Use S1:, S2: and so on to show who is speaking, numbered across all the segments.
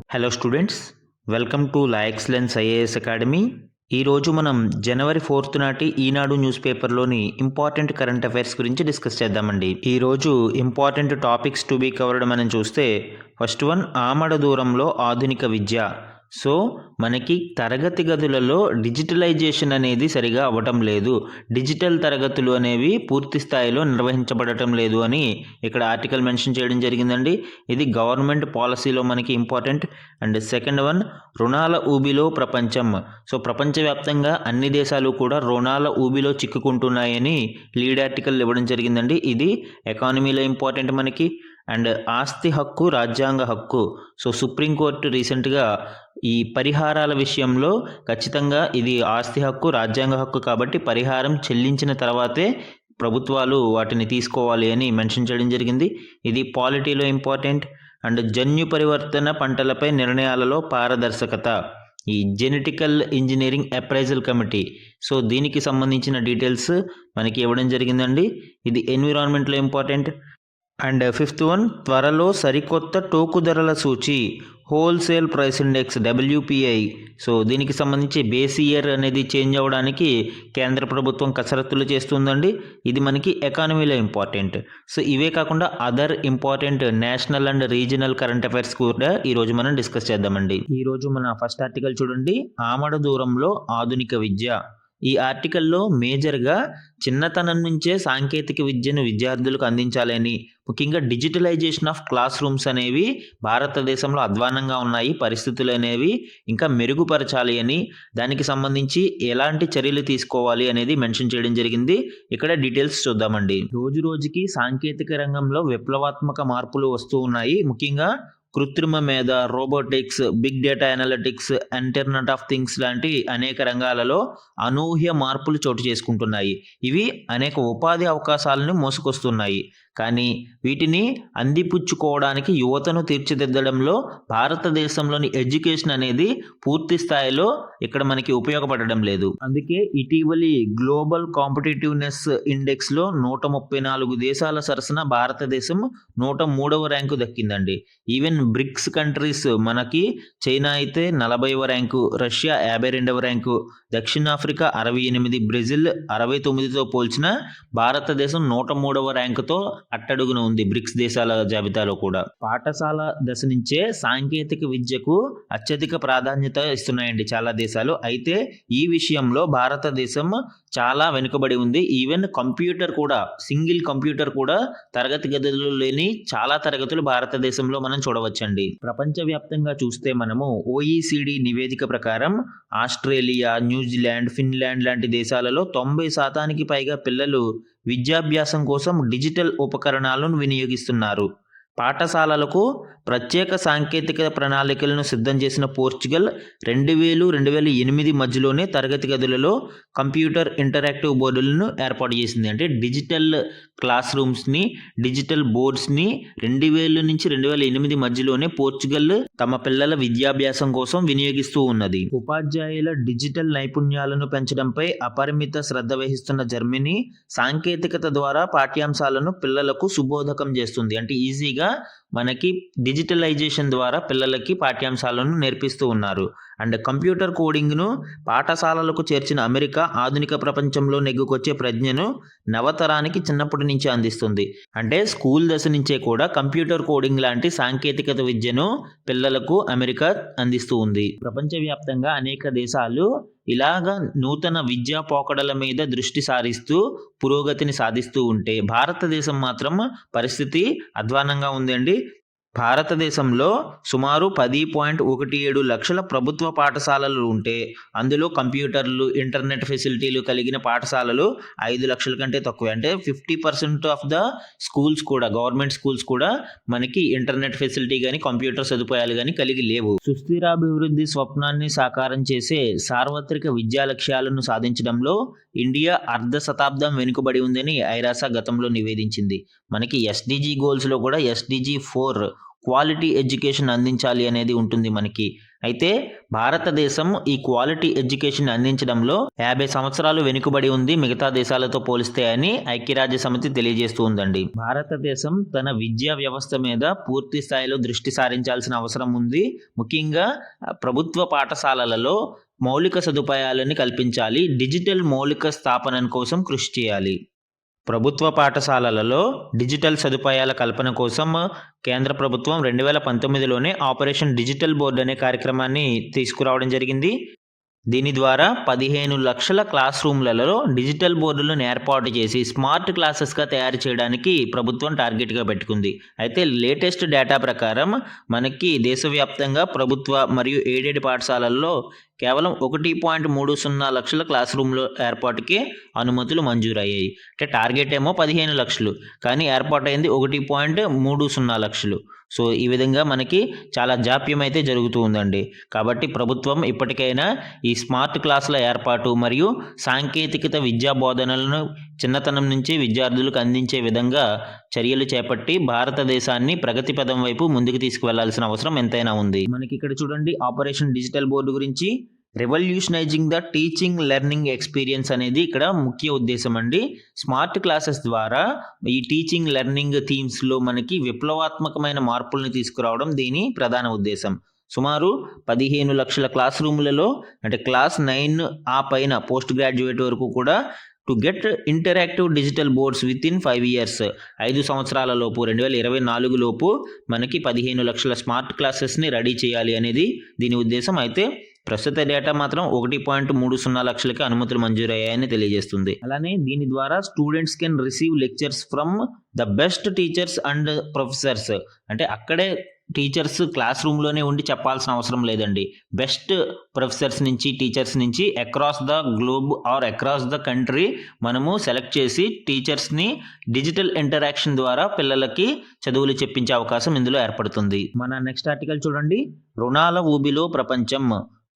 S1: Hello students, welcome to la excellence IAS academy. ఈరోజు మనం జనవరి 4 నాటి ఈనాడు న్యూస్ పేపర్లోని ఇంపార్టెంట్ కరెంట్ అఫైర్స్ గురించి డిస్కస్ చేద్దామండి. ఈరోజు important topics to be covered మనం చూస్తే ఫస్ట్ వన్, ఆమడ దూరంలో ఆధునిక విద్య. సో మనకి తరగతి గదులలో డిజిటలైజేషన్ అనేది సరిగా అవ్వటం లేదు, డిజిటల్ తరగతులు అనేవి పూర్తి స్థాయిలో నిర్వహించబడటం లేదు అని ఇక్కడ ఆర్టికల్ మెన్షన్ చేయడం జరిగిందండి. ఇది గవర్నమెంట్ పాలసీలో మనకి ఇంపార్టెంట్. అండ్ సెకండ్ వన్, రుణాల ఊబిలో ప్రపంచం. సో ప్రపంచవ్యాప్తంగా అన్ని దేశాలు కూడా రుణాల ఊబిలో చిక్కుకుంటున్నాయని లీడ్ ఆర్టికల్ ఇవ్వడం జరిగిందండి. ఇది ఎకానమీలో ఇంపార్టెంట్ మనకి. అండ్ ఆస్తి హక్కు రాజ్యాంగ హక్కు. సో సుప్రీంకోర్టు రీసెంట్గా ఈ పరిహారాల విషయంలో ఖచ్చితంగా ఇది ఆస్తి హక్కు రాజ్యాంగ హక్కు కాబట్టి పరిహారం చెల్లించిన తర్వాతే ప్రభుత్వాలు వాటిని తీసుకోవాలి అని మెన్షన్ చేయడం జరిగింది. ఇది పాలిటీలో ఇంపార్టెంట్. అండ్ జన్యు పరివర్తన పంటలపై నిర్ణయాలలో పారదర్శకత. ఈ genetical engineering appraisal committee, so దీనికి సంబంధించిన డీటెయిల్స్ మనకి ఇవ్వడం జరిగిందండి. ఇది ఎన్విరాన్మెంట్లో ఇంపార్టెంట్. అండ్ ఫిఫ్త్ వన్, త్వరలో సరికొత్త టోకు ధరల సూచి, wholesale price index WPI. So దీనికి సంబంధించి బేస్ ఇయర్ అనేది చేంజ్ అవ్వడానికి కేంద్ర ప్రభుత్వం కసరత్తులు చేస్తుందండి. ఇది మనకి ఎకానమీలో ఇంపార్టెంట్. సో ఇవే కాకుండా other important national and regional current affairs కూడా ఈరోజు మనం డిస్కస్ చేద్దామండి. ఈరోజు మన ఫస్ట్ ఆర్టికల్ చూడండి, ఆమడ దూరంలో ఆధునిక విద్య. ఈ ఆర్టికల్లో మేజర్గా చిన్నతనం నుంచే సాంకేతిక విద్యను విద్యార్థులకు అందించాలని, ముఖ్యంగా డిజిటలైజేషన్ ఆఫ్ క్లాస్ రూమ్స్ అనేవి భారతదేశంలో అధ్వానంగా ఉన్నాయి, పరిస్థితులు అనేవి ఇంకా మెరుగుపరచాలి అని, దానికి సంబంధించి ఎలాంటి చర్యలు తీసుకోవాలి అనేది మెన్షన్ చేయడం జరిగింది. ఇక్కడ డీటెయిల్స్ చూద్దామండి. రోజు రోజుకి సాంకేతిక రంగంలో విప్లవాత్మక మార్పులు వస్తూ ఉన్నాయి. ముఖ్యంగా కృత్రిమ మేధ, robotics, big data analytics, internet of things లాంటి అనేక రంగాలలో అనూహ్య మార్పులు చోటు చేసుకుంటున్నాయి. ఇవి అనేక ఉపాధి అవకాశాలను మోసుకొస్తున్నాయి. కానీ వీటిని అందిపుచ్చుకోవడానికి యువతను తీర్చిదిద్దడంలో భారతదేశంలోని ఎడ్యుకేషన్ అనేది పూర్తి స్థాయిలో ఇక్కడ మనకి ఉపయోగపడడం లేదు. అందుకే ఇటీవలి గ్లోబల్ కాంపిటేటివ్నెస్ ఇండెక్స్లో 134 దేశాల సరసన భారతదేశం 103వ ర్యాంకు దక్కిందండి. ఈవెన్ బ్రిక్స్ కంట్రీస్ మనకి చైనా అయితే 40వ ర్యాంకు, రష్యా 52వ ర్యాంకు, దక్షిణాఫ్రికా 68, బ్రెజిల్ 69తో పోల్చిన భారతదేశం 103వ ర్యాంకుతో అట్టడుగున ఉంది బ్రిక్స్ దేశాల జాబితాలో కూడా. పాఠశాల దశ నుంచే సాంకేతిక విద్యకు అత్యధిక ప్రాధాన్యత ఇస్తున్నాయండి చాలా దేశాలు. అయితే ఈ విషయంలో భారతదేశం చాలా వెనుకబడి ఉంది. ఈవెన్ కంప్యూటర్ కూడా, సింగిల్ కంప్యూటర్ కూడా తరగతి గదుల్లో లేని చాలా తరగతులు భారతదేశంలో మనం చూడవచ్చండి. ప్రపంచవ్యాప్తంగా చూస్తే మనము OECD నివేదిక ప్రకారం ఆస్ట్రేలియా, న్యూజిలాండ్, ఫిన్లాండ్ లాంటి దేశాలలో 90% పైగా పిల్లలు విద్యాభ్యాసం కోసం డిజిటల్ ఉపకరణాలను వినియోగిస్తున్నారు. పాఠశాలలకు ప్రత్యేక సాంకేతిక ప్రణాళికలను సిద్ధం చేసిన పోర్చుగల్ 2000-2008 మధ్యలోనే తరగతి గదులలో కంప్యూటర్ ఇంటరాక్టివ్ బోర్డులను ఏర్పాటు చేసింది. అంటే డిజిటల్ క్లాస్ రూమ్స్ని, డిజిటల్ బోర్డ్స్ని 2000-2008 మధ్యలోనే పోర్చుగల్ తమ పిల్లల విద్యాభ్యాసం కోసం వినియోగిస్తూ ఉన్నది. ఉపాధ్యాయుల డిజిటల్ నైపుణ్యాలను పెంచడంపై అపరిమిత శ్రద్ధ వహిస్తున్న జర్మనీ సాంకేతికత ద్వారా పాఠ్యాంశాలను పిల్లలకు సుబోధకం చేస్తుంది. అంటే ఈజీగా మనకి డిజిటలైజేషన్ ద్వారా పిల్లలకి పాఠ్యాంశాలను నేర్పిస్తూ ఉన్నారు. అండ్ కంప్యూటర్ కోడింగ్ను పాఠశాలలకు చేర్చిన అమెరికా ఆధునిక ప్రపంచంలో నెగ్గుకొచ్చే ప్రజ్ఞను నవతరానికి చిన్నప్పటి నుంచే అందిస్తుంది. అంటే స్కూల్ దశ నుంచే కూడా కంప్యూటర్ కోడింగ్ లాంటి సాంకేతికత విద్యను పిల్లలకు అమెరికా అందిస్తూ ఉంది. ప్రపంచవ్యాప్తంగా అనేక దేశాలు ఇలాగా నూతన విద్యా పోకడల మీద దృష్టి సారిస్తూ పురోగతిని సాధిస్తూ ఉంటే భారతదేశం మాత్రం పరిస్థితి అధ్వానంగా ఉందండి. భారతదేశంలో సుమారు 10.17 లక్షల ప్రభుత్వ పాఠశాలలు ఉంటే అందులో కంప్యూటర్లు, ఇంటర్నెట్ ఫెసిలిటీలు కలిగిన పాఠశాలలు 5 లక్షల కంటే తక్కువే. అంటే 50% ఆఫ్ ద స్కూల్స్ కూడా, గవర్నమెంట్ స్కూల్స్ కూడా మనకి ఇంటర్నెట్ ఫెసిలిటీ కానీ కంప్యూటర్ సదుపాయాలు కానీ కలిగి లేవు. సుస్థిరాభివృద్ధి స్వప్నాన్ని సాకారం చేసే సార్వత్రిక విద్యా లక్ష్యాలను సాధించడంలో ఇండియా అర్ధ శతాబ్దం వెనుకబడి ఉందని ఐరాస గతంలో నివేదించింది. మనకి SDG గోల్స్లో కూడా SDG 4 క్వాలిటీ ఎడ్యుకేషన్ అందించాలి అనేది ఉంటుంది మనకి. అయితే భారతదేశం ఈ క్వాలిటీ ఎడ్యుకేషన్ అందించడంలో 50 సంవత్సరాలు వెనుకబడి ఉంది మిగతా దేశాలతో పోలిస్తే అని ఐక్యరాజ్య సమితి తెలియజేస్తూ ఉందండి. భారతదేశం తన విద్యా వ్యవస్థ మీద పూర్తి స్థాయిలో దృష్టి సారించాల్సిన అవసరం ఉంది. ముఖ్యంగా ప్రభుత్వ పాఠశాలలలో మౌలిక సదుపాయాలను కల్పించాలి. డిజిటల్ మౌలిక స్థాపన కోసం కృషి చేయాలి. ప్రభుత్వ పాఠశాలలలో డిజిటల్ సదుపాయాల కల్పన కోసం కేంద్ర ప్రభుత్వం 2019లోనే ఆపరేషన్ డిజిటల్ బోర్డ్ అనే కార్యక్రమాన్ని తీసుకురావడం జరిగింది. దీని ద్వారా 15 లక్షల క్లాస్ రూమ్లలో డిజిటల్ బోర్డులను ఏర్పాటు చేసి స్మార్ట్ క్లాసెస్గా తయారు చేయడానికి ప్రభుత్వం టార్గెట్గా పెట్టుకుంది. అయితే లేటెస్ట్ డేటా ప్రకారం మనకి దేశవ్యాప్తంగా ప్రభుత్వ మరియు ఎయిడెడ్ పాఠశాలల్లో కేవలం 1.30 లక్షల క్లాస్ రూమ్ల ఏర్పాటుకే అనుమతులు మంజూరయ్యాయి. అంటే టార్గెట్ ఏమో 15 లక్షలు, కానీ ఏర్పాటైంది 1.30 లక్షలు. సో ఈ విధంగా మనకి చాలా జాప్యం అయితే జరుగుతూ ఉందండి. కాబట్టి ప్రభుత్వం ఇప్పటికైనా ఈ స్మార్ట్ క్లాసుల ఏర్పాటు మరియు సాంకేతికత విద్యా బోధనలను చిన్నతనం నుంచి విద్యార్థులకు అందించే విధంగా చర్యలు చేపట్టి భారతదేశాన్ని ప్రగతి పదం వైపు ముందుకు తీసుకువెళ్లాల్సిన అవసరం ఎంతైనా ఉంది. మనకి ఇక్కడ చూడండి, ఆపరేషన్ డిజిటల్ బోర్డు గురించి రెవల్యూషనైజింగ్ ద టీచింగ్ లెర్నింగ్ ఎక్స్పీరియన్స్ అనేది ఇక్కడ ముఖ్య ఉద్దేశం అండి. స్మార్ట్ క్లాసెస్ ద్వారా ఈ టీచింగ్ లెర్నింగ్ థీమ్స్లో మనకి విప్లవాత్మకమైన మార్పులను తీసుకురావడం దీని ప్రధాన ఉద్దేశం. సుమారు 15 లక్షల క్లాస్ రూములలో అంటే క్లాస్ 9 ఆ పైన పోస్ట్ గ్రాడ్యుయేట్ వరకు కూడా to get interactive digital boards with in 5 years 5 సంవత్సరాల లోపు 2024 లోపు మనకి 15 లక్షల స్మార్ట్ క్లాసెస్ని రెడీ చేయాలి అనేది దీని ఉద్దేశం. అయితే ప్రస్తుత డేటా మాత్రం 1.30 లక్షలకి అనుమతులు మంజూరయ్యాయని తెలియజేస్తుంది. అలానే దీని ద్వారా students can receive lectures from the best teachers and professors. అంటే అక్కడే టీచర్స్ క్లాస్ రూమ్లోనే ఉండి చెప్పాల్సిన అవసరం లేదండి. బెస్ట్ ప్రొఫెసర్స్ నుంచి టీచర్స్ నుంచి across the globe or across the country మనము సెలెక్ట్ చేసి టీచర్స్ని డిజిటల్ ఇంటరాక్షన్ ద్వారా పిల్లలకి చదువులు చెప్పించే అవకాశం ఇందులో ఏర్పడుతుంది. మన నెక్స్ట్ ఆర్టికల్ చూడండి, రుణాల ఊబిలో ప్రపంచం.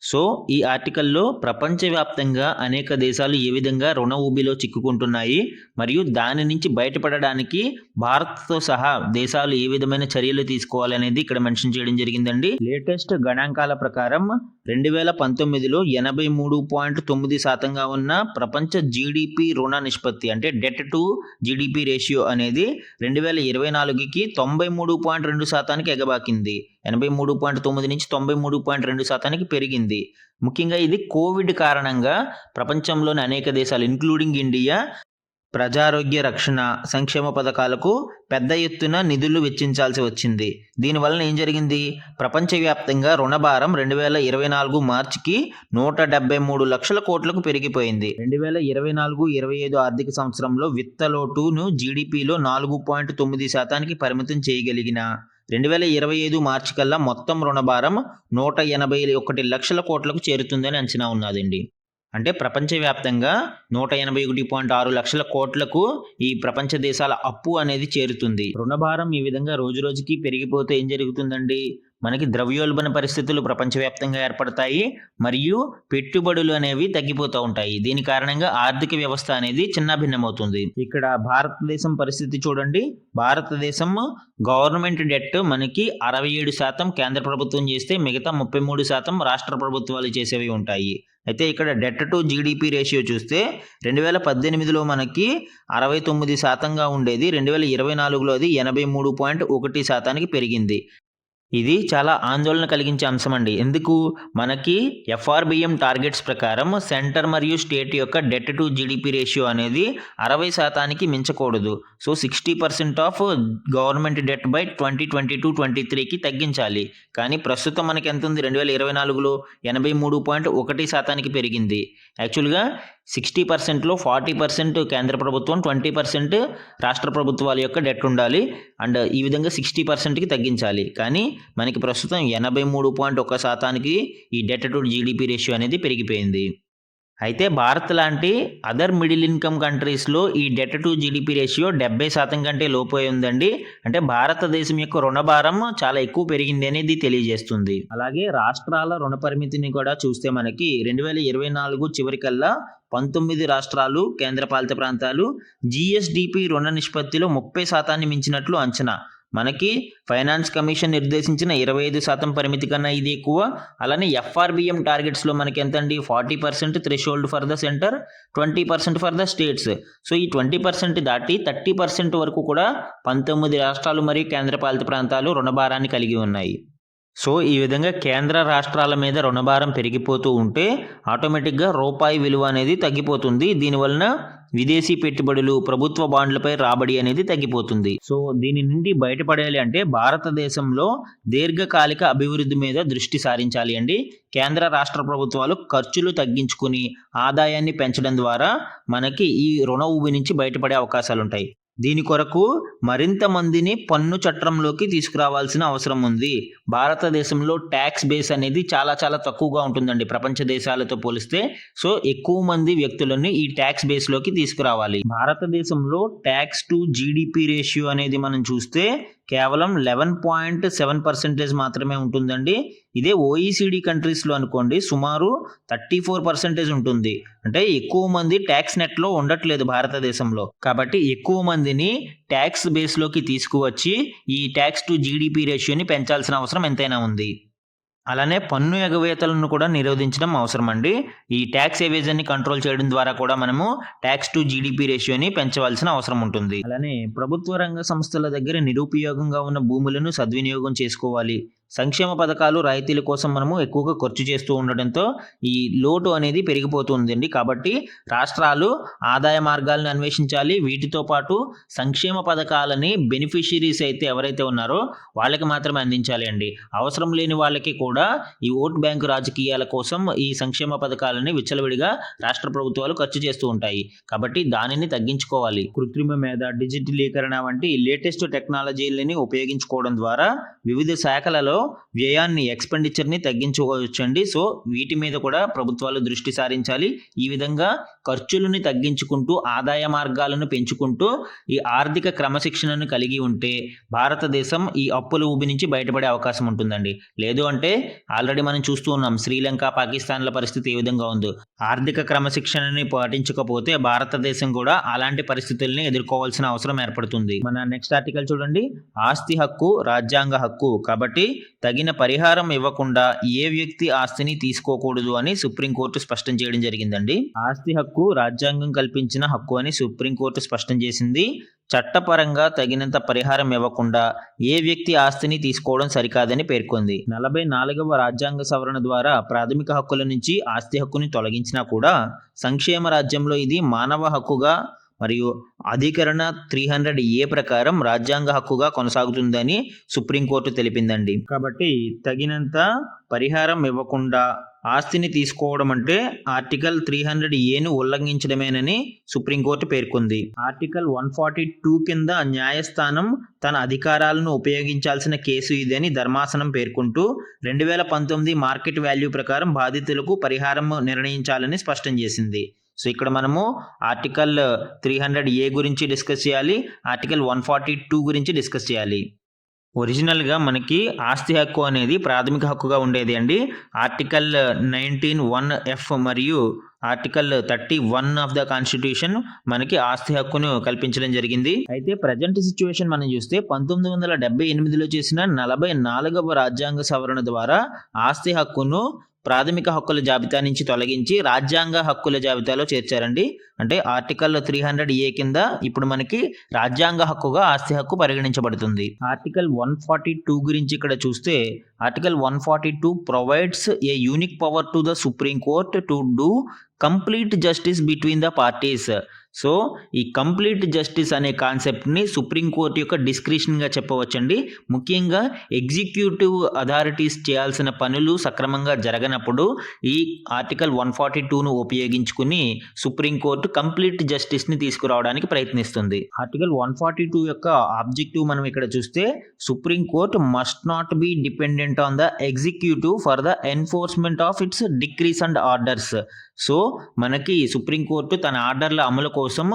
S1: సో ఈ ఆర్టికల్లో ప్రపంచవ్యాప్తంగా అనేక దేశాలు ఏ విధంగా రుణ ఊబిలో చిక్కుకుంటున్నాయి మరియు దాని నుంచి బయటపడడానికి భారత్తో సహా దేశాలు ఏ విధమైన చర్యలు తీసుకోవాలనేది ఇక్కడ మెన్షన్ చేయడం జరిగిందండి. లేటెస్ట్ గణాంకాల ప్రకారం 2019లో 83.9% ఉన్న ప్రపంచ జీడిపి రుణ నిష్పత్తి అంటే డెట్ టు జీడిపి రేషియో అనేది 2024కి 93.2%కి ఎగబాకింది. 83.9 నుంచి 93.2%కి పెరిగింది. ముఖ్యంగా ఇది కోవిడ్ కారణంగా ప్రపంచంలోని అనేక దేశాలు ఇంక్లూడింగ్ ఇండియా ప్రజారోగ్య రక్షణ సంక్షేమ పథకాలకు పెద్ద ఎత్తున నిధులు వెచ్చించాల్సి వచ్చింది. దీనివలన ఏం జరిగింది, ప్రపంచవ్యాప్తంగా రుణభారం 2024 మార్చికి 173 లక్షల కోట్లకు పెరిగిపోయింది. 2024-25 ఆర్థిక సంవత్సరంలో విత్తలోటును జీడిపిలో 4.9%కి పరిమితం చేయగలిగిన 2025 మార్చి కల్లా మొత్తం రుణభారం 181 లక్షల కోట్లకు చేరుతుందని అంచనా ఉన్నదండి. అంటే ప్రపంచవ్యాప్తంగా 181.6 లక్షల కోట్లకు ఈ ప్రపంచ దేశాల అప్పు అనేది చేరుతుంది. రుణభారం ఈ విధంగా రోజు రోజుకి పెరిగిపోతే ఏం జరుగుతుందండి, మనకి ద్రవ్యోల్బణ పరిస్థితులు ప్రపంచవ్యాప్తంగా ఏర్పడతాయి మరియు పెట్టుబడులు అనేవి తగ్గిపోతూ ఉంటాయి. దీని కారణంగా ఆర్థిక వ్యవస్థ అనేది చిన్నాభిన్నమవుతుంది. ఇక్కడ భారతదేశం పరిస్థితి చూడండి, భారతదేశం గవర్నమెంట్ డెట్ మనకి 67% కేంద్ర ప్రభుత్వం చేస్తే మిగతా 33% రాష్ట్ర ప్రభుత్వాలు చేసేవి ఉంటాయి. అయితే ఇక్కడ డెట్ టు జీడిపి రేషియో చూస్తే 2018లో మనకి 69%గా ఉండేది, 2024లో అది 83.1%కి పెరిగింది. ఇది చాలా ఆందోళన కలిగించే అంశం అండి. ఎందుకు, మనకి FRBM టార్గెట్స్ ప్రకారం సెంటర్ మరియు స్టేట్ యొక్క డెట్ టు జీడిపి రేషియో అనేది 60%కి మించకూడదు. So 60% of government debt by 2022-23కి తగ్గించాలి. కానీ ప్రస్తుతం మనకి ఎంత ఉంది, 2024లో 83.1%కి పెరిగింది. యాక్చువల్గా 60%లో 40% కేంద్ర ప్రభుత్వం, 20% రాష్ట్ర ప్రభుత్వాల యొక్క డెట్ ఉండాలి అండ్ ఈ విధంగా 60%కి తగ్గించాలి. కానీ మనకి ప్రస్తుతం 83.1%కి ఈ డెట్ టు జీడిపి రేషియో అనేది పెరిగిపోయింది. అయితే భారత్ లాంటి అదర్ మిడిల్ ఇన్కమ్ కంట్రీస్లో ఈ డెట్ టు జీడిపి రేషియో 70% కంటే లోపే ఉందండి. అంటే భారతదేశం యొక్క రుణభారం చాలా ఎక్కువ పెరిగింది అనేది తెలియజేస్తుంది. అలాగే రాష్ట్రాల రుణ పరిమితిని కూడా చూస్తే మనకి 2024 చివరికల్లా 19 రాష్ట్రాలు కేంద్రపాలిత ప్రాంతాలు GSDP రుణ నిష్పత్తిలో 30% మించినట్లు అంచనా. మనకి ఫైనాన్స్ కమిషన్ నిర్దేశించిన 25% పరిమితి కన్నా ఇది ఎక్కువ. అలానే FRBM టార్గెట్స్లో మనకి ఎంతండి 40% threshold for the centre, 20% for the states. So ఈ 20% దాటి 30% వరకు కూడా 19 రాష్ట్రాలు మరియు కేంద్రపాలిత ప్రాంతాలు రుణభారాన్ని కలిగి ఉన్నాయి. సో ఈ విధంగా కేంద్ర రాష్ట్రాల మీద రుణభారం పెరిగిపోతూ ఉంటే ఆటోమేటిక్గా రూపాయి విలువ అనేది తగ్గిపోతుంది. దీనివలన విదేశీ పెట్టుబడులు, ప్రభుత్వ బాండ్లపై రాబడి అనేది తగ్గిపోతుంది. సో దీని నుండి బయటపడాలి అంటే భారతదేశంలో దీర్ఘకాలిక అభివృద్ధి మీద దృష్టి సారించాలి అండి. కేంద్ర రాష్ట్ర ప్రభుత్వాలు ఖర్చులు తగ్గించుకుని ఆదాయాన్ని పెంచడం ద్వారా మనకి ఈ రుణ ఊబి నుంచి బయటపడే అవకాశాలు ఉంటాయి. దీని కొరకు మరింత మందిని పన్ను చట్రంలోకి తీసుకురావాల్సిన అవసరం ఉంది. భారతదేశంలో ట్యాక్స్ బేస్ అనేది చాలా చాలా తక్కువగా ఉంటుందండి ప్రపంచ దేశాలతో పోలిస్తే. సో ఎక్కువ మంది వ్యక్తులను ఈ ట్యాక్స్ బేస్లోకి తీసుకురావాలి. భారతదేశంలో ట్యాక్స్ టు జీడిపి రేషియో అనేది మనం చూస్తే కేవలం 11.7% మాత్రమే ఉంటుందండి. ఇదే OECD కంట్రీస్లో అనుకోండి సుమారు 34% ఉంటుంది. అంటే ఎక్కువ మంది ట్యాక్స్ నెట్లో ఉండట్లేదు భారతదేశంలో. కాబట్టి ఎక్కువ మందిని ట్యాక్స్ బేస్లోకి తీసుకువచ్చి ఈ ట్యాక్స్ టు జీడిపి రేషియోని పెంచాల్సిన అవసరం ఎంతైనా ఉంది. అలానే పన్ను ఎగవేతలను కూడా నిరోధించడం అవసరం అండి. ఈ ట్యాక్స్ ఎవేజన్ని కంట్రోల్ చేయడం ద్వారా కూడా మనము ట్యాక్స్ టు జీడిపి రేషియోని పెంచవలసిన అవసరం ఉంటుంది. అలానే ప్రభుత్వ రంగ సంస్థల దగ్గర నిరుపయోగంగా ఉన్న భూములను సద్వినియోగం చేసుకోవాలి. సంక్షేమ పథకాలు, రాయితీల కోసం మనము ఎక్కువగా ఖర్చు చేస్తూ ఉండడంతో ఈ లోటు అనేది పెరిగిపోతుందండి. కాబట్టి రాష్ట్రాలు ఆదాయ మార్గాలను అన్వేషించాలి. వీటితో పాటు సంక్షేమ పథకాలని బెనిఫిషరీస్ అయితే ఎవరైతే ఉన్నారో వాళ్ళకి మాత్రమే అందించాలి అండి. అవసరం లేని వాళ్ళకి కూడా ఈ ఓట్ బ్యాంకు రాజకీయాల కోసం ఈ సంక్షేమ పథకాలని విచ్చలవిడిగా రాష్ట్ర ప్రభుత్వాలు ఖర్చు చేస్తూ ఉంటాయి. కాబట్టి దానిని తగ్గించుకోవాలి. కృత్రిమ మేధ, డిజిటలీకరణ వంటి లేటెస్ట్ టెక్నాలజీలని ఉపయోగించుకోవడం ద్వారా వివిధ శాఖలలో వ్యయాన్ని, ఎక్స్పెండిచర్ని తగ్గించుకోవచ్చండి. సో వీటి మీద కూడా ప్రభుత్వాలు దృష్టి సారించాలి. ఈ విధంగా ఖర్చులను తగ్గించుకుంటూ ఆదాయ మార్గాలను పెంచుకుంటూ ఈ ఆర్థిక క్రమశిక్షణను కలిగి ఉంటే భారతదేశం ఈ అప్పుల ఊబి నుంచి బయటపడే అవకాశం ఉంటుందండి. లేదు అంటే ఆల్రెడీ మనం చూస్తూ ఉన్నాం శ్రీలంక, పాకిస్తాన్ల పరిస్థితి ఏ విధంగా ఉందో. ఆర్థిక క్రమశిక్షణని పాటించకపోతే భారతదేశం కూడా అలాంటి పరిస్థితుల్ని ఎదుర్కోవాల్సిన అవసరం ఏర్పడుతుంది. మన నెక్స్ట్ ఆర్టికల్ చూడండి. ఆస్తి హక్కు రాజ్యాంగ హక్కు, కాబట్టి తగిన పరిహారం ఇవ్వకుండా ఏ వ్యక్తి ఆస్తిని తీసుకోకూడదు అని సుప్రీంకోర్టు స్పష్టం చేయడం జరిగిందండి. ఆస్తి హక్కు రాజ్యాంగం కల్పించిన హక్కు అని సుప్రీంకోర్టు స్పష్టం చేసింది. చట్టపరంగా తగినంత పరిహారం ఇవ్వకుండా ఏ వ్యక్తి ఆస్తిని తీసుకోవడం సరికాదని పేర్కొంది. 44వ రాజ్యాంగ సవరణ ద్వారా ప్రాథమిక హక్కుల నుంచి ఆస్తి హక్కుని తొలగించినా కూడా సంక్షేమ రాజ్యంలో ఇది మానవ హక్కుగా మరియు అధికరణ 300A ప్రకారం రాజ్యాంగ హక్కుగా కొనసాగుతుందని సుప్రీంకోర్టు తెలిపిందండి. కాబట్టి తగినంత పరిహారం ఇవ్వకుండా ఆస్తిని తీసుకోవడం అంటే ఆర్టికల్ 300Aను ఉల్లంఘించడమేనని సుప్రీంకోర్టు పేర్కొంది. ఆర్టికల్ 142 కింద న్యాయస్థానం తన అధికారాలను ఉపయోగించాల్సిన కేసు ఇదని ధర్మాసనం పేర్కొంటూ 2019 మార్కెట్ వాల్యూ ప్రకారం బాధితులకు పరిహారం నిర్ణయించాలని స్పష్టం చేసింది. సో ఇక్కడ మనము ఆర్టికల్ 300A గురించి డిస్కస్ చేయాలి, ఆర్టికల్ 142 గురించి డిస్కస్ చేయాలి. ఒరిజినల్గా మనకి ఆస్తి హక్కు అనేది ప్రాథమిక హక్కుగా ఉండేది అండి. ఆర్టికల్ 19(1)(f) మరియు ఆర్టికల్ 31 ఆఫ్ ద కాన్స్టిట్యూషన్ మనకి ఆస్తి హక్కును కల్పించడం జరిగింది. అయితే ప్రజెంట్ సిచ్యువేషన్ మనం చూస్తే 1978లో చేసిన 44వ రాజ్యాంగ సవరణ ద్వారా ఆస్తి హక్కును ప్రాథమిక హక్కుల జాబితా నుంచి తొలగించి రాజ్యాంగ హక్కుల జాబితాలో చేర్చారండి. అంటే ఆర్టికల్ 300A కింద ఇప్పుడు మనకి రాజ్యాంగ హక్కుగా ఆస్తి హక్కు పరిగణించబడుతుంది. ఆర్టికల్ 142 గురించి ఇక్కడ చూస్తే article 142 provides a unique power to the supreme court to do complete justice between the parties. So ఈ కంప్లీట్ జస్టిస్ అనే కాన్సెప్ట్ని సుప్రీంకోర్టు యొక్క డిస్క్రిషన్గా చెప్పవచ్చండి. ముఖ్యంగా ఎగ్జిక్యూటివ్ అథారిటీస్ చేయాల్సిన పనులు సక్రమంగా జరగనప్పుడు ఈ ఆర్టికల్ 142ను ఉపయోగించుకుని సుప్రీంకోర్టు కంప్లీట్ జస్టిస్ని తీసుకురావడానికి ప్రయత్నిస్తుంది. ఆర్టికల్ 142 యొక్క ఆబ్జెక్టివ్ మనం ఇక్కడ చూస్తే supreme court must not be dependent on the executive for the enforcement of it's decrease and orders. So మనకి సుప్రీంకోర్టు తన ఆర్డర్ల అమలు కోసం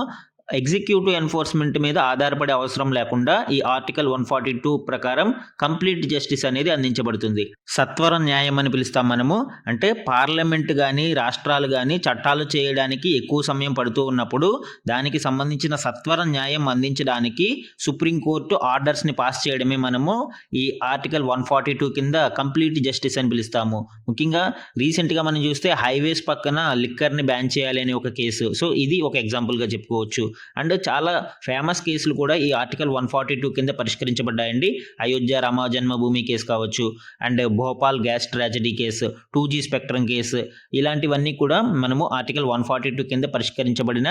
S1: ఎగ్జిక్యూటివ్ ఎన్ఫోర్స్మెంట్ మీద ఆధారపడే అవసరం లేకుండా ఈ ఆర్టికల్ 142 ప్రకారం కంప్లీట్ జస్టిస్ అనేది అందించబడుతుంది. సత్వర న్యాయం అని పిలుస్తాం మనము. అంటే పార్లమెంట్ కానీ రాష్ట్రాలు కానీ చట్టాలు చేయడానికి ఎక్కువ సమయం పడుతూ ఉన్నప్పుడు దానికి సంబంధించిన సత్వర న్యాయం అందించడానికి సుప్రీంకోర్టు ఆర్డర్స్ని పాస్ చేయడమే మనము ఈ ఆర్టికల్ 142 కింద కంప్లీట్ జస్టిస్ అని పిలుస్తాము. ముఖ్యంగా రీసెంట్గా మనం చూస్తే హైవేస్ పక్కన లిక్కర్ని బ్యాన్ చేయాలి అనే ఒక కేసు. సో ఇది ఒక ఎగ్జాంపుల్గా చెప్పుకోవచ్చు. అండ్ చాలా ఫేమస్ కేసులు కూడా ఈ ఆర్టికల్ 142 కింద పరిష్కరించబడ్డాయండి. అయోధ్య రామ జన్మభూమి కేసు కావచ్చు, and Bhopal gas tragedy case, 2G spectrum case, ఇలాంటివన్నీ కూడా మనము ఆర్టికల్ 142 కింద పరిష్కరించబడిన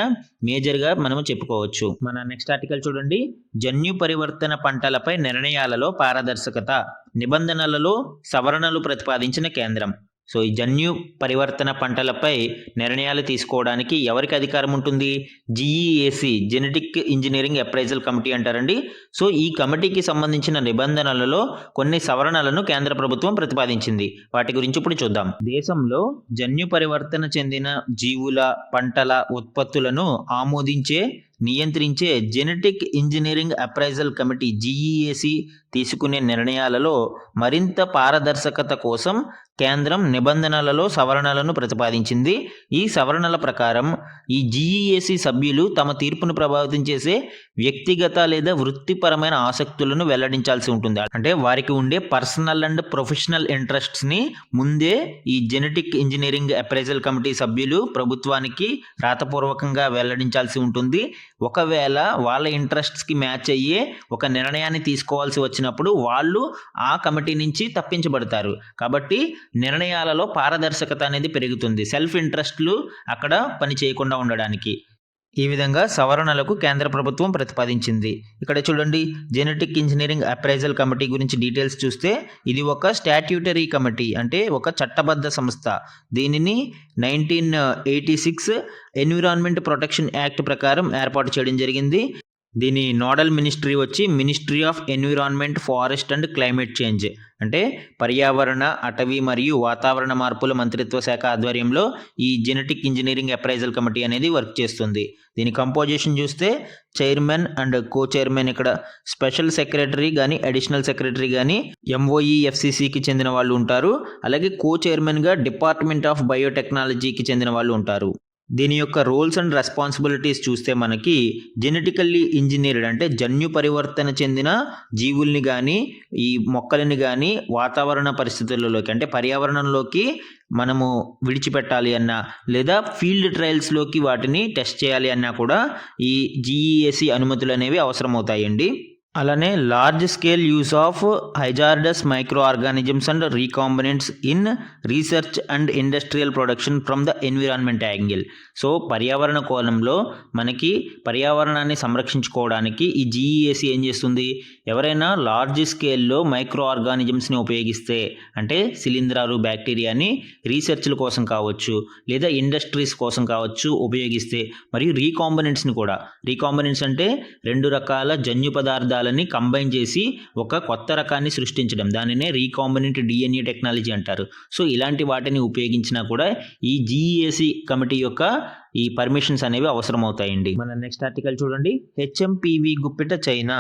S1: మేజర్గా మనము చెప్పుకోవచ్చు. మన నెక్స్ట్ ఆర్టికల్ చూడండి. జన్యు పరివర్తన పంటలపై నిర్ణయాలలో పారదర్శకత, నిబంధనలలో సవరణలు ప్రతిపాదించిన కేంద్రం. సో ఈ జన్యు పరివర్తన పంటలపై నిర్ణయాలు తీసుకోవడానికి ఎవరికి అధికారం ఉంటుంది? GEAC, genetic engineering appraisal committee అంటారండి. సో ఈ కమిటీకి సంబంధించిన నిబంధనలలో కొన్ని సవరణలను కేంద్ర ప్రభుత్వం ప్రతిపాదించింది. వాటి గురించి ఇప్పుడు చూద్దాం. దేశంలో జన్యు పరివర్తన చెందిన జీవుల, పంటల ఉత్పత్తులను ఆమోదించే, నియంత్రించే genetic engineering appraisal committee GEAC తీసుకునే నిర్ణయాలలో మరింత పారదర్శకత కోసం కేంద్రం నిబంధనలలో సవరణలను ప్రతిపాదించింది. ఈ సవరణల ప్రకారం ఈ GEAC సభ్యులు తమ తీర్పును ప్రభావితం చేసే వ్యక్తిగత లేదా వృత్తిపరమైన ఆసక్తులను వెల్లడించాల్సి ఉంటుంది. అంటే వారికి ఉండే పర్సనల్ అండ్ ప్రొఫెషనల్ ఇంట్రెస్ట్స్ని ముందే ఈ జెనెటిక్ ఇంజనీరింగ్ అప్రైజల్ కమిటీ సభ్యులు ప్రభుత్వానికి రాతపూర్వకంగా వెల్లడించాల్సి ఉంటుంది. ఒకవేళ వాళ్ళ ఇంట్రెస్ట్స్కి మ్యాచ్ అయ్యే ఒక నిర్ణయాన్ని తీసుకోవాల్సి వచ్చినప్పుడు వాళ్ళు ఆ కమిటీ నుంచి తప్పించబడతారు. కాబట్టి నిర్ణయాలలో పారదర్శకత అనేది పెరుగుతుంది, సెల్ఫ్ ఇంట్రెస్ట్లు అక్కడ పని చేయకుండా ఉండడానికి. ఈ విధంగా సవరణలకు కేంద్ర ప్రభుత్వం ప్రతిపాదించింది. ఇక్కడ చూడండి, జెనెటిక్ ఇంజనీరింగ్ అప్రైజల్ కమిటీ గురించి డీటెయిల్స్ చూస్తే ఇది ఒక స్టాట్యూటరీ కమిటీ, అంటే ఒక చట్టబద్ధ సంస్థ. దీనిని 1986 ఎన్విరాన్మెంట్ ప్రొటెక్షన్ యాక్ట్ ప్రకారం ఏర్పాటు చేయడం జరిగింది. దీని నోడల్ మినిస్ట్రీ వచ్చి ministry of environment, forest and climate change, అంటే పర్యావరణ, అటవీ మరియు వాతావరణ మార్పుల మంత్రిత్వ శాఖ ఆధ్వర్యంలో ఈ జెనెటిక్ ఇంజనీరింగ్ అప్రైజల్ కమిటీ అనేది వర్క్ చేస్తుంది. దీని కంపోజిషన్ చూస్తే చైర్మన్ అండ్ కో చైర్మన్, ఇక్కడ స్పెషల్ సెక్రటరీ కానీ అడిషనల్ సెక్రటరీ కానీ MOEFCCకి చెందిన వాళ్ళు ఉంటారు. అలాగే కో చైర్మన్గా డిపార్ట్మెంట్ ఆఫ్ బయోటెక్నాలజీకి చెందిన వాళ్ళు ఉంటారు. దీని యొక్క రోల్స్ అండ్ రెస్పాన్సిబిలిటీస్ చూస్తే మనకి జెనెటికల్లీ ఇంజనీర్డ్, అంటే జన్యు పరివర్తన చెందిన జీవుల్ని కానీ ఈ మొక్కలని కానీ వాతావరణ పరిస్థితులలోకి, అంటే పర్యావరణంలోకి మనము విడిచిపెట్టాలి అన్నా లేదా ఫీల్డ్ ట్రయల్స్లోకి వాటిని టెస్ట్ చేయాలి అన్నా కూడా ఈ GEAC అనుమతులు అనేవి అవసరమవుతాయండి. అలానే large scale use of hazardous micro organisms and recombinants in research and industrial production from the environment angle. So పర్యావరణ కోణంలో మనకి పర్యావరణాన్ని సంరక్షించుకోవడానికి ఈ GEAC ఏం చేస్తుంది? ఎవరైనా లార్జ్ స్కేల్లో మైక్రో ఆర్గానిజమ్స్ని ఉపయోగిస్తే, అంటే శిలీంధ్రాలు, బ్యాక్టీరియాని రీసెర్చ్ల కోసం కావచ్చు లేదా ఇండస్ట్రీస్ కోసం కావచ్చు ఉపయోగిస్తే, మరియు రీకాంబినెంట్స్ని కూడా, రీకాంబినెంట్స్ అంటే రెండు రకాల జన్యు పదార్థాలని కంబైన్ చేసి ఒక కొత్త రకాన్ని సృష్టించడం, దానినే రీకాంబినెంట్ DNA టెక్నాలజీ అంటారు. సో ఇలాంటి వాటిని ఉపయోగించినా కూడా ఈ GEAC కమిటీ యొక్క ఈ పర్మిషన్స్ అనేవి అవసరమవుతాయండి. మన నెక్స్ట్ ఆర్టికల్ చూడండి. HMPV గుప్పిట చైనా.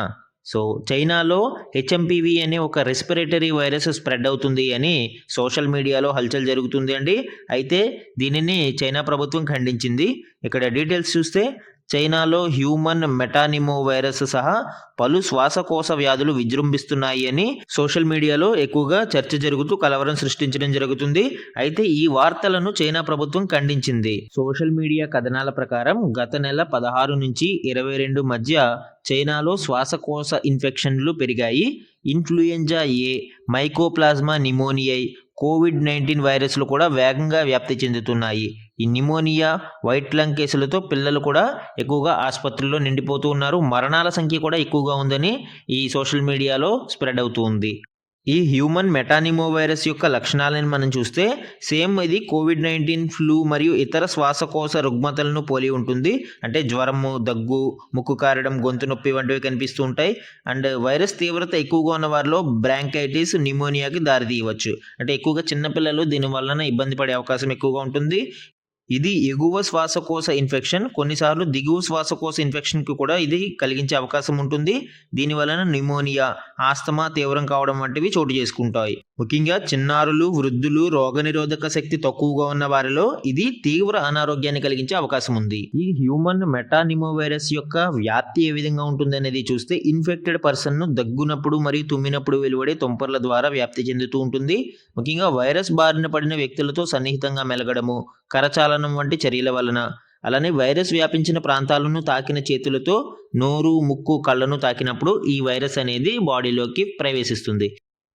S1: సో చైనాలో HMPV అనే ఒక రెస్పిరేటరీ వైరస్ స్ప్రెడ్ అవుతుంది అని సోషల్ మీడియాలో హల్చల్ జరుగుతుంది అండి. అయితే దీనిని చైనా ప్రభుత్వం ఖండించింది. ఇక్కడ డీటెయిల్స్ చూస్తే చైనాలో హ్యూమన్ మెటానిమో వైరస్ సహా పలు శ్వాసకోశ వ్యాధులు విజృంభిస్తున్నాయి అని సోషల్ మీడియాలో ఎక్కువగా చర్చ జరుగుతూ కలవరం సృష్టించడం జరుగుతుంది. అయితే ఈ వార్తలను చైనా ప్రభుత్వం ఖండించింది. సోషల్ మీడియా కథనాల ప్రకారం గత నెల 16 నుంచి 22 మధ్య చైనాలో శ్వాసకోశ ఇన్ఫెక్షన్లు పెరిగాయి. ఇన్ఫ్లుయెంజా A, మైకోప్లాజ్మా నిమోనియై, COVID-19 వైరస్లు కూడా వేగంగా వ్యాప్తి చెందుతున్నాయి. ఈ నిమోనియా, వైట్ లంగ్ కేసులతో పిల్లలు కూడా ఎక్కువగా ఆసుపత్రుల్లో నిండిపోతూ ఉన్నారు. మరణాల సంఖ్య కూడా ఎక్కువగా ఉందని ఈ సోషల్ మీడియాలో స్ప్రెడ్ అవుతూ ఉంది. ఈ హ్యూమన్ మెటానిమో వైరస్ యొక్క లక్షణాలను మనం చూస్తే సేమ్ ఇది COVID-19 ఫ్లూ మరియు ఇతర శ్వాసకోశ రుగ్మతలను పోలి ఉంటుంది. అంటే జ్వరము, దగ్గు, ముక్కు కారడం, గొంతు నొప్పి వంటివి కనిపిస్తూ ఉంటాయి. అండ్ వైరస్ తీవ్రత ఎక్కువగా ఉన్న వారిలో బ్రాంకైటిస్, నిమోనియాకి దారితీయవచ్చు. అంటే ఎక్కువగా చిన్నపిల్లలు దీని వలన ఇబ్బంది పడే అవకాశం ఎక్కువగా ఉంటుంది. ఇది ఎగువ శ్వాసకోశ ఇన్ఫెక్షన్, కొన్నిసార్లు దిగువ శ్వాసకోశ ఇన్ఫెక్షన్కి కూడా ఇది కలిగించే అవకాశం ఉంటుంది. దీని వలన న్యూమోనియా, ఆస్తమా తీవ్రం కావడం వంటివి చోటు చేసుకుంటాయి. ముఖ్యంగా చిన్నారులు, వృద్ధులు, రోగనిరోధక శక్తి తక్కువగా ఉన్న వారిలో ఇది తీవ్ర అనారోగ్యాన్ని కలిగించే అవకాశం ఉంది. ఈ హ్యూమన్ మెటానిమోవైరస్ యొక్క వ్యాప్తి ఏ విధంగా ఉంటుంది అనేది చూస్తే ఇన్ఫెక్టెడ్ పర్సన్ ను దగ్గునప్పుడు మరియు తుమ్మినప్పుడు వెలువడే తుంపర్ల ద్వారా వ్యాప్తి చెందుతూ ఉంటుంది. ముఖ్యంగా వైరస్ బారిన పడిన వ్యక్తులతో సన్నిహితంగా మెలగడము, కరచాలనం వంటి చర్యల వలన, అలానే వైరస్ వ్యాపించిన ప్రాంతాలను తాకిన చేతులతో నోరు, ముక్కు, కళ్ళను తాకినప్పుడు ఈ వైరస్ అనేది బాడీలోకి ప్రవేశిస్తుంది.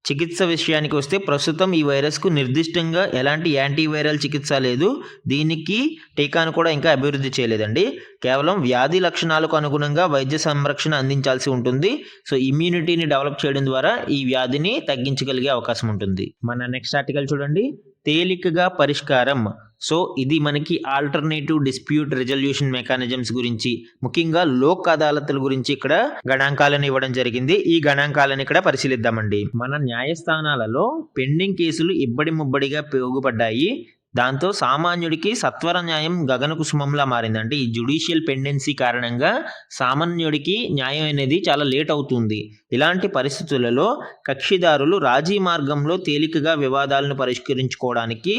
S1: చికిత్స విషయానికి వస్తే ప్రస్తుతం ఈ వైరస్కు నిర్దిష్టంగా ఎలాంటి యాంటీవైరల్ చికిత్స లేదు. దీనికి టీకాను కూడా ఇంకా అభివృద్ధి చేయలేదండి. కేవలం వ్యాధి లక్షణాలకు అనుగుణంగా వైద్య సంరక్షణ అందించాల్సి ఉంటుంది. సో ఇమ్యూనిటీని డెవలప్ చేయడం ద్వారా ఈ వ్యాధిని తగ్గించగలిగే అవకాశం ఉంటుంది. మన నెక్స్ట్ ఆర్టికల్ చూడండి, తేలికగా పరిష్కారం. సో ఇది మనకి ఆల్టర్నేటివ్ డిస్ప్యూట్ రిజల్యూషన్ మెకానిజమ్స్ గురించి, ముఖ్యంగా లోక్ అదాలత్ల గురించి ఇక్కడ గణాంకాలను ఇవ్వడం జరిగింది. ఈ గణాంకాలను ఇక్కడ పరిశీలిద్దామండి. మన న్యాయస్థానాలలో పెండింగ్ కేసులు ఇబ్బడి ముబ్బడిగా పెరుగుపడ్డాయి. దాంతో సామాన్యుడికి సత్వర న్యాయం గగన కుసుమంలా మారింది. అంటే ఈ జ్యుడిషియల్ పెండెన్సీ కారణంగా సామాన్యుడికి న్యాయం అనేది చాలా లేట్ అవుతుంది. ఇలాంటి పరిస్థితులలో కక్షిదారులు రాజీ మార్గంలో తేలికగా వివాదాలను పరిష్కరించుకోవడానికి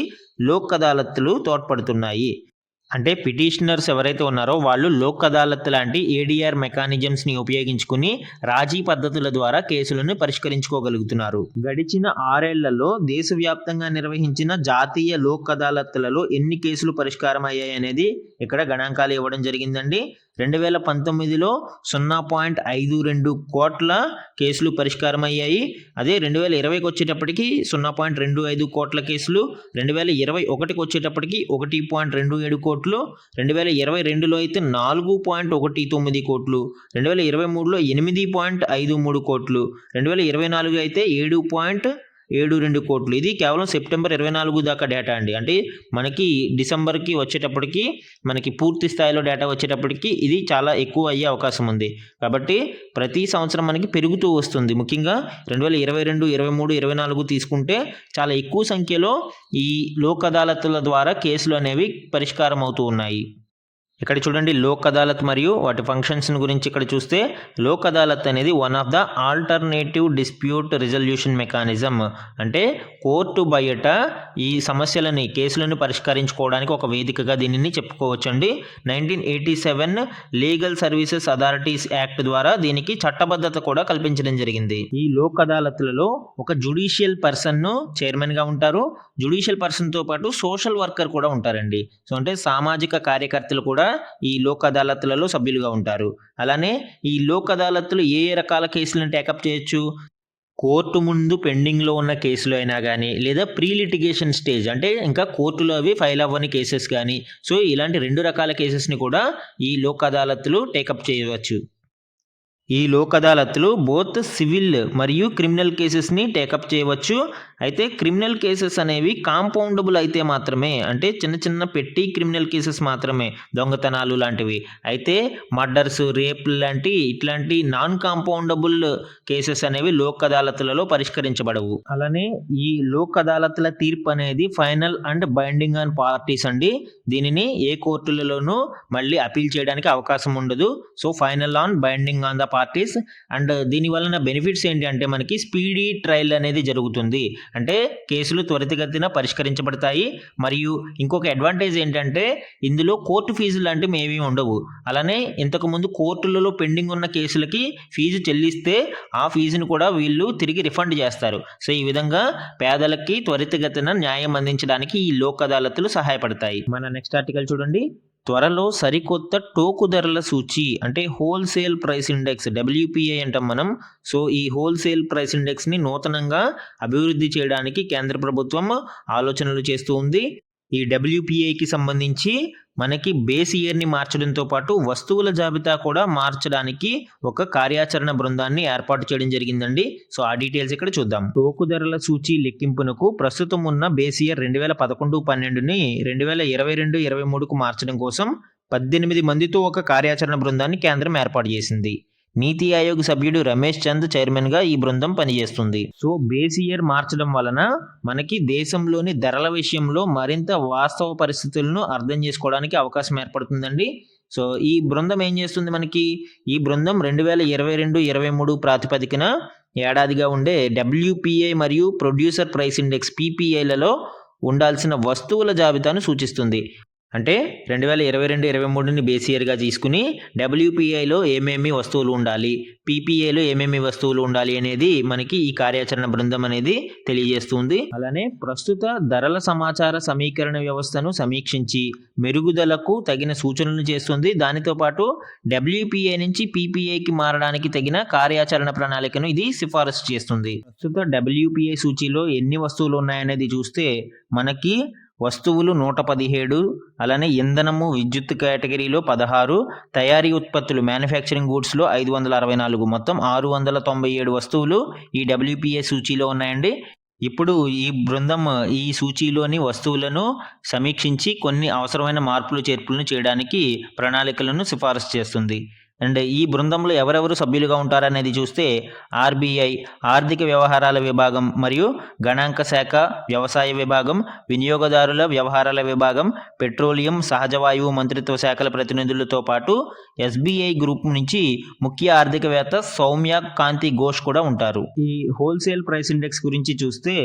S1: లోక్ అదాలత్లు తోడ్పడుతున్నాయి. అంటే పిటిషనర్స్ ఎవరైతే ఉన్నారో వాళ్ళు లోక్ అదాలత్ లాంటి ఏడీఆర్ మెకానిజమ్స్ని ఉపయోగించుకుని రాజీ పద్ధతుల ద్వారా కేసులను పరిష్కరించుకోగలుగుతున్నారు. గడిచిన 6 ఏళ్లలో దేశవ్యాప్తంగా నిర్వహించిన జాతీయ లోక్ అదాలత్లలో ఎన్ని కేసులు పరిష్కారం అయ్యాయి అనేది ఇక్కడ గణాంకాలు ఇవ్వడం జరిగిందండి. 2019లో 0.52 కోట్ల కేసులు పరిష్కారం అయ్యాయి. అదే 2020కి వచ్చేటప్పటికి 0.25 కోట్ల కేసులు, 2021కి వచ్చేటప్పటికి 1.27 కోట్లు, 2022లో అయితే 4.19 కోట్లు, 2023లో 8.53 కోట్లు, 2024 అయితే 7.72 కోట్లు. ఇది కేవలం సెప్టెంబర్ 24 దాకా డేటా అండి. అంటే మనకి డిసెంబర్కి వచ్చేటప్పటికి మనకి పూర్తి స్థాయిలో డేటా వచ్చేటప్పటికి ఇది చాలా ఎక్కువ అయ్యే అవకాశం ఉంది. కాబట్టి ప్రతి సంవత్సరం మనకి పెరుగుతూ వస్తుంది. ముఖ్యంగా 2022, 23, 24 తీసుకుంటే చాలా ఎక్కువ సంఖ్యలో ఈ లోక్ అదాలత్ల ద్వారా కేసులు అనేవి పరిష్కారం అవుతూ ఉన్నాయి. ఇక్కడ చూడండి, లోక్ అదాలత్ మరియు వాటి ఫంక్షన్స్ గురించి ఇక్కడ చూస్తే లోక్ అదాలత్ అనేది one of the alternative dispute resolution mechanism. అంటే కోర్టు బయట ఈ సమస్యలని, కేసులను పరిష్కరించుకోవడానికి ఒక వేదికగా దీనిని చెప్పుకోవచ్చండి. 1987 లీగల్ సర్వీసెస్ అథారిటీస్ యాక్ట్ ద్వారా దీనికి చట్టబద్ధత కూడా కల్పించడం జరిగింది. ఈ లోక్ అదాలత్లలో ఒక జ్యుడిషియల్ పర్సన్ను చైర్మన్గా ఉంటారు. జ్యుడిషియల్ పర్సన్తో పాటు సోషల్ వర్కర్ కూడా ఉంటారండి. సో అంటే సామాజిక కార్యకర్తలు కూడా ఈ లోక్ అదాలత్లలో సభ్యులుగా ఉంటారు. అలానే ఈ లోక్ అదాలత్లు ఏ రకాల కేసులను టేకప్ చేయొచ్చు? కోర్టు ముందు పెండింగ్లో ఉన్న కేసులు అయినా కానీ, లేదా ప్రీ లిటిగేషన్ స్టేజ్ అంటే ఇంకా కోర్టులో అవి ఫైల్ అవ్వని కేసెస్ కానీ, సో ఇలాంటి 2 రకాల కేసెస్ని కూడా ఈ లోక్ అదాలత్లు టేకప్ చేయవచ్చు. ఈ లోక్ అదాలత్లు బోత్ సివిల్ మరియు క్రిమినల్ కేసెస్ని టేకప్ చేయవచ్చు. అయితే క్రిమినల్ కేసెస్ అనేవి కాంపౌండబుల్ అయితే మాత్రమే, అంటే చిన్న చిన్న పెట్టి క్రిమినల్ కేసెస్ మాత్రమే, దొంగతనాలు లాంటివి. అయితే మర్డర్స్, రేప్ ఇట్లాంటి నాన్ కాంపౌండబుల్ కేసెస్ అనేవి లోక్ అదాలత్లలో పరిష్కరించబడవు. అలానే ఈ లోక్ అదాలత్ల తీర్పు అనేది final and binding on parties అండి. దీనిని ఏ కోర్టులలోనూ మళ్ళీ అపీల్ చేయడానికి అవకాశం ఉండదు. So final on binding on the parties. And దీని వలన బెనిఫిట్స్ ఏంటి అంటే మనకి స్పీడీ ట్రయల్ అనేది జరుగుతుంది. అంటే కేసులు త్వరితగతిన పరిష్కరించబడతాయి. మరియు ఇంకొక అడ్వాంటేజ్ ఏంటంటే ఇందులో కోర్టు ఫీజులు లాంటివి ఏమీ ఉండవు. అలానే ఇంతకుముందు కోర్టులలో పెండింగ్ ఉన్న కేసులకి ఫీజు చెల్లిస్తే ఆ ఫీజును కూడా వీళ్ళు తిరిగి రిఫండ్ చేస్తారు. సో ఈ విధంగా పేదలకి త్వరితగతిన న్యాయం అందించడానికి ఈ లోక్ అదాలత్లు సహాయపడతాయి. మన నెక్స్ట్ ఆర్టికల్ చూడండి, త్వరలో సరికొత్త టోకు ధరల సూచి అంటే హోల్సేల్ ప్రైస్ ఇండెక్స్, WPI అంటాం మనం. సో ఈ హోల్సేల్ ప్రైస్ ఇండెక్స్ని నూతనంగా అభివృద్ధి చేయడానికి కేంద్ర ప్రభుత్వం ఆలోచనలు చేస్తూ ఉంది. ఈ WPIకి సంబంధించి మనకి బేస్ ఇయర్ని మార్చడంతో పాటు వస్తువుల జాబితా కూడా మార్చడానికి ఒక కార్యాచరణ బృందాన్ని ఏర్పాటు చేయడం జరిగిందండి. సో ఆ డీటెయిల్స్ ఇక్కడ చూద్దాం. టోకు ధరల సూచి లెక్కింపునకు ప్రస్తుతం ఉన్న బేస్ ఇయర్ 2011-12ని 2022-23కు మార్చడం కోసం 18 మందితో ఒక కార్యాచరణ బృందాన్ని కేంద్రం ఏర్పాటు చేసింది. నీతి ఆయోగ్ సభ్యుడు రమేష్ చంద్ చైర్మన్గా ఈ బృందం పనిచేస్తుంది. సో బేస్ ఇయర్ మార్చడం వలన మనకి దేశంలోని ధరల విషయంలో మరింత వాస్తవ పరిస్థితులను అర్థం చేసుకోవడానికి అవకాశం ఏర్పడుతుందండి. సో ఈ బృందం ఏం చేస్తుంది మనకి? ఈ బృందం 2022-23 ప్రాతిపదికన ఏడాదిగా ఉండే WPI మరియు ప్రొడ్యూసర్ ప్రైస్ ఇండెక్స్ PPIలలో ఉండాల్సిన వస్తువుల జాబితాను సూచిస్తుంది. అంటే 2022-23ని బేస్ ఇయర్గా తీసుకుని WPIలో ఏమేమి వస్తువులు ఉండాలి, PPIలో ఏమేమి వస్తువులు ఉండాలి అనేది మనకి ఈ కార్యాచరణ బృందం అనేది తెలియజేస్తుంది. అలానే ప్రస్తుత ధరల సమాచార సమీకరణ వ్యవస్థను సమీక్షించి మెరుగుదలకు తగిన సూచనలు చేస్తుంది. దానితో పాటు WPI నుంచి PPIకి మారడానికి తగిన కార్యాచరణ ప్రణాళికను ఇది సిఫారసు చేస్తుంది. ప్రస్తుత WPI సూచీలో ఎన్ని వస్తువులు ఉన్నాయనేది చూస్తే మనకి వస్తువులు 117, అలానే ఇంధనము విద్యుత్ కేటగిరీలో 16, తయారీ ఉత్పత్తులు మ్యానుఫ్యాక్చరింగ్ గూడ్స్లో 564, మొత్తం 697 వస్తువులు ఈ WPI సూచీలో ఉన్నాయండి. ఇప్పుడు ఈ బృందం ఈ సూచీలోని వస్తువులను సమీక్షించి కొన్ని అవసరమైన మార్పులు చేర్పులను చేయడానికి ప్రణాళికలను సిఫారసు చేస్తుంది. అండ్ ఈ బృందంలో ఎవరెవరు సభ్యులుగా ఉంటారనేది చూస్తే RBI ఆర్థిక వ్యవహారాల విభాగం మరియు గణాంక శాఖ, వ్యవసాయ విభాగం, వినియోగదారుల వ్యవహారాల విభాగం, పెట్రోలియం, సహజ వాయువు మంత్రిత్వ శాఖల ప్రతినిధులతో పాటు SBI గ్రూప్ నుంచి ముఖ్య ఆర్థికవేత్త సౌమ్య కాంతి ఘోష్ కూడా ఉంటారు. ఈ హోల్సేల్ ప్రైస్ ఇండెక్స్ గురించి చూస్తే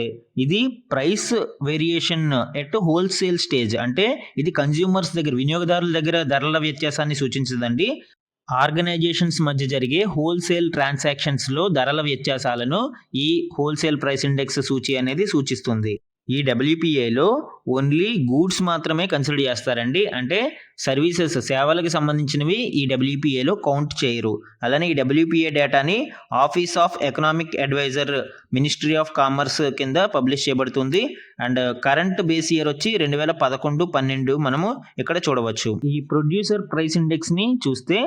S1: ఇది price variation at wholesale stage, అంటే ఇది కన్జ్యూమర్స్ దగ్గర, వినియోగదారుల దగ్గర ధరల వ్యత్యాసాన్ని సూచించదండి. ఆర్గనైజేషన్స్ మధ్య జరిగే హోల్సేల్ ట్రాన్సాక్షన్స్లో ధరల వ్యత్యాసాలను ఈ హోల్సేల్ ప్రైస్ ఇండెక్స్ సూచి అనేది సూచిస్తుంది. ఈ WPIలో ఓన్లీ గూడ్స్ మాత్రమే కన్సిడర్ చేస్తారండి. అంటే సర్వీసెస్, సేవలకు సంబంధించినవి ఈ WPIలో కౌంట్ చేయరు. అలానే ఈ WPI డేటాని office of economic adviser, ministry of commerce కింద పబ్లిష్ చేయబడుతుంది. అండ్ కరెంట్ బేస్ ఇయర్ వచ్చి 2011-12 మనము ఇక్కడ చూడవచ్చు. ఈ ప్రొడ్యూసర్ ప్రైస్ ఇండెక్స్ని చూస్తే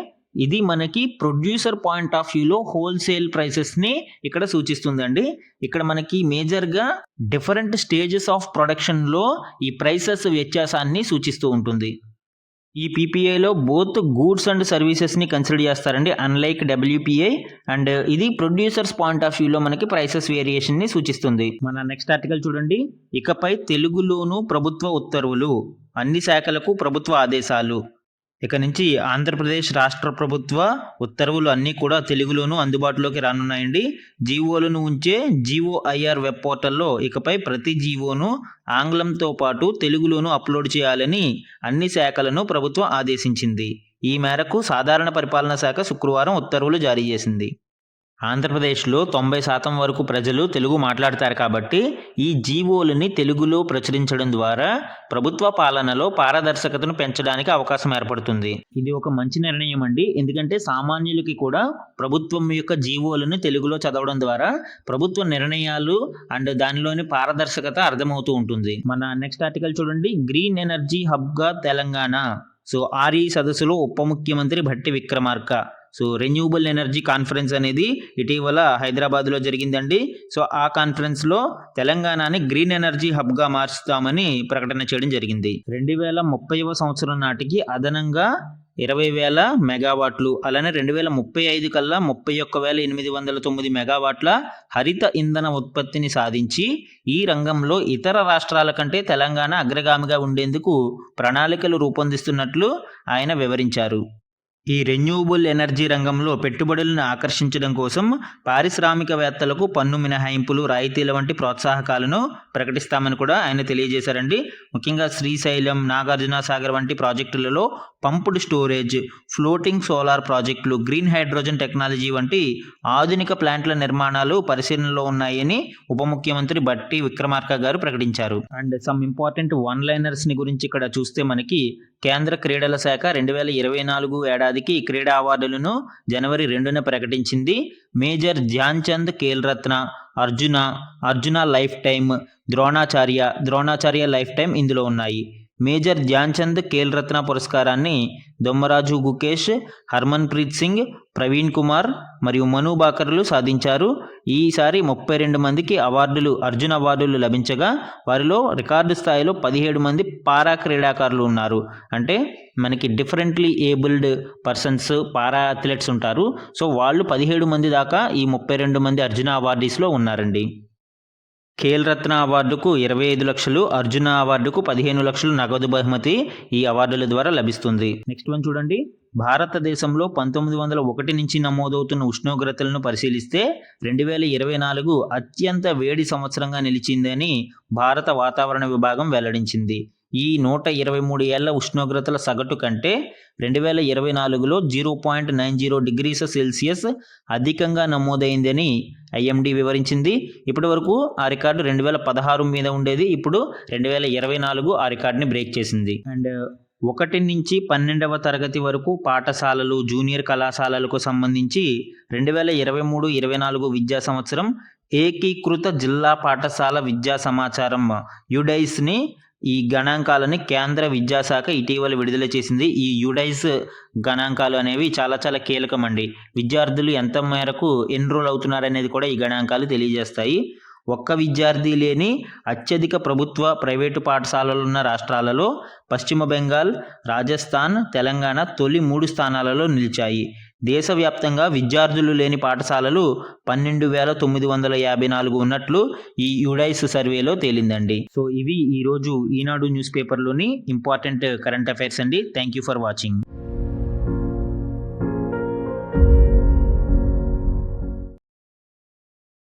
S1: ఇది మనకి ప్రొడ్యూసర్ పాయింట్ ఆఫ్ వ్యూలో హోల్సేల్ ప్రైసెస్ని ఇక్కడ సూచిస్తుందండి. ఇక్కడ మనకి మేజర్గా డిఫరెంట్ స్టేజెస్ ఆఫ్ ప్రొడక్షన్లో ఈ ప్రైసెస్ వ్యత్యాసాన్ని సూచిస్తూ ఉంటుంది. ఈ PPIలో బోత్ గూడ్స్ అండ్ సర్వీసెస్ని కన్సిడర్ చేస్తారండి, అన్లైక్ WPI. అండ్ ఇది ప్రొడ్యూసర్స్ పాయింట్ ఆఫ్ వ్యూలో మనకి ప్రైసెస్ వేరియేషన్ని సూచిస్తుంది. మన నెక్స్ట్ ఆర్టికల్ చూడండి. ఇకపై తెలుగులోను ప్రభుత్వ ఉత్తర్వులు, అన్ని శాఖలకు ప్రభుత్వ ఆదేశాలు. ఇక నుంచి ఆంధ్రప్రదేశ్ రాష్ట్ర ప్రభుత్వ ఉత్తర్వులు అన్నీ కూడా తెలుగులోనూ అందుబాటులోకి రానున్నాయండి. జీవోలను ఉంచే GOIR వెబ్ పోర్టల్లో ఇకపై ప్రతి జీవోను ఆంగ్లంతో పాటు తెలుగులోనూ అప్లోడ్ చేయాలని అన్ని శాఖలను ప్రభుత్వం ఆదేశించింది. ఈ మేరకు సాధారణ పరిపాలనా శాఖ శుక్రవారం ఉత్తర్వులు జారీ చేసింది. ఆంధ్రప్రదేశ్లో 90% వరకు ప్రజలు తెలుగు మాట్లాడతారు కాబట్టి ఈ జీవోలని తెలుగులో ప్రచురించడం ద్వారా ప్రభుత్వ పాలనలో పారదర్శకతను పెంచడానికి అవకాశం ఏర్పడుతుంది. ఇది ఒక మంచి నిర్ణయం అండి. ఎందుకంటే సామాన్యులకి కూడా ప్రభుత్వం యొక్క జీవోలను తెలుగులో చదవడం ద్వారా ప్రభుత్వ నిర్ణయాలు అండ్ దానిలోని పారదర్శకత అర్థమవుతూ ఉంటుంది. మన నెక్స్ట్ ఆర్టికల్ చూడండి. గ్రీన్ ఎనర్జీ హబ్గా తెలంగాణ. సో RE సదస్సులో ఉప ముఖ్యమంత్రి Bhatti Vikramarka. So renewable energy conference అనేది ఇటీవల హైదరాబాద్లో జరిగిందండి. సో ఆ కాన్ఫరెన్స్లో తెలంగాణని గ్రీన్ ఎనర్జీ హబ్గా మార్చుతామని ప్రకటన చేయడం జరిగింది. 2030వ సంవత్సరం నాటికి అదనంగా 20,000 మెగావాట్లు, అలానే 2035 కల్లా 31,809 మెగావాట్ల హరిత ఇంధన ఉత్పత్తిని సాధించి ఈ రంగంలో ఇతర రాష్ట్రాల కంటే తెలంగాణ అగ్రగామిగా ఉండేందుకు ప్రణాళికలు రూపొందిస్తున్నట్లు ఆయన వివరించారు. ఈ రెన్యూబుల్ ఎనర్జీ రంగంలో పెట్టుబడులను ఆకర్షించడం కోసం పారిశ్రామికవేత్తలకు పన్ను మినహాయింపులు, రాయితీల వంటి ప్రోత్సాహకాలను ప్రకటిస్తామని కూడా ఆయన తెలియజేశారండి. ముఖ్యంగా శ్రీశైలం, నాగార్జున సాగర్ వంటి ప్రాజెక్టులలో పంప్డ్ స్టోరేజ్, ఫ్లోటింగ్ సోలార్ ప్రాజెక్టులు, గ్రీన్ హైడ్రోజన్ టెక్నాలజీ వంటి ఆధునిక ప్లాంట్ల నిర్మాణాలు పరిశీలనలో ఉన్నాయని ఉప ముఖ్యమంత్రి భట్టి విక్రమార్క గారు ప్రకటించారు. అండ్ సమ్ ఇంపార్టెంట్ వన్ లైనర్స్ని గురించి ఇక్కడ చూస్తే మనకి కేంద్ర క్రీడల శాఖ 2024 ఏడాదికి క్రీడా అవార్డులను జనవరి 2న ప్రకటించింది. Major Dhyan Chand Khel Ratna, Arjuna lifetime, Dronacharya lifetime ఇందులో ఉన్నాయి. మేజర్ ధ్యాన్చంద్ ఖేల్ రత్న పురస్కారాన్ని దొమ్మరాజు గుకేష్, హర్మన్ప్రీత్ సింగ్, ప్రవీణ్ కుమార్ మరియు మను బాకర్లు సాధించారు. ఈసారి 32 మందికి అర్జున్ అవార్డులు లభించగా వారిలో రికార్డు స్థాయిలో 17 మంది పారా క్రీడాకారులు ఉన్నారు. అంటే మనకి differently abled persons para athletes ఉంటారు. సో వాళ్ళు 17 మంది దాకా ఈ 32 మంది అర్జున అవార్డీస్లో ఉన్నారండి. ఖేల్ రత్న అవార్డుకు 25 లక్షలు, అర్జున అవార్డుకు 15 లక్షలు నగదు బహుమతి ఈ అవార్డుల ద్వారా లభిస్తుంది. నెక్స్ట్ వన్ చూడండి. భారతదేశంలో 1901 నుంచి నమోదవుతున్న ఉష్ణోగ్రతలను పరిశీలిస్తే 2024 అత్యంత వేడి సంవత్సరంగా నిలిచిందని భారత వాతావరణ విభాగం వెల్లడించింది. ఈ 123 ఏళ్ల ఉష్ణోగ్రతల సగటు కంటే 2024లో 0.90 డిగ్రీల సెల్సియస్ అధికంగా నమోదైందని ఐఎండీ వివరించింది. ఇప్పటి వరకు ఆ రికార్డు 2016 మీద ఉండేది. ఇప్పుడు 2024 ఆ రికార్డుని బ్రేక్ చేసింది. అండ్ 1 నుంచి 12వ తరగతి వరకు పాఠశాలలు, జూనియర్ కళాశాలలకు సంబంధించి 2023-24 విద్యా సంవత్సరం ఏకీకృత జిల్లా పాఠశాల విద్యా సమాచారం యుడైస్ని ఈ గణాంకాలని కేంద్ర విద్యాశాఖ ఇటీవల విడుదల చేసింది. ఈ యుడైస్ గణాంకాలు అనేవి చాలా చాలా కీలకం అండి. విద్యార్థులు ఎంత మేరకు ఎన్రోల్ అవుతున్నారనేది కూడా ఈ గణాంకాలు తెలియజేస్తాయి. ఒక్క విద్యార్థి లేని అత్యధిక ప్రభుత్వ, ప్రైవేటు పాఠశాలలు ఉన్న రాష్ట్రాలలో పశ్చిమ బెంగాల్, రాజస్థాన్, తెలంగాణ తొలి 3 స్థానాలలో నిలిచాయి. దేశవ్యాప్తంగా విద్యార్థులు లేని పాఠశాలలు 12,954 ఉన్నట్లు ఈ యుడైస్ సర్వేలో తేలిందండి. సో ఇవి ఈరోజు ఈనాడు న్యూస్ పేపర్లోని ఇంపార్టెంట్ కరెంట్ అఫైర్స్ అండి. Thank you for watching.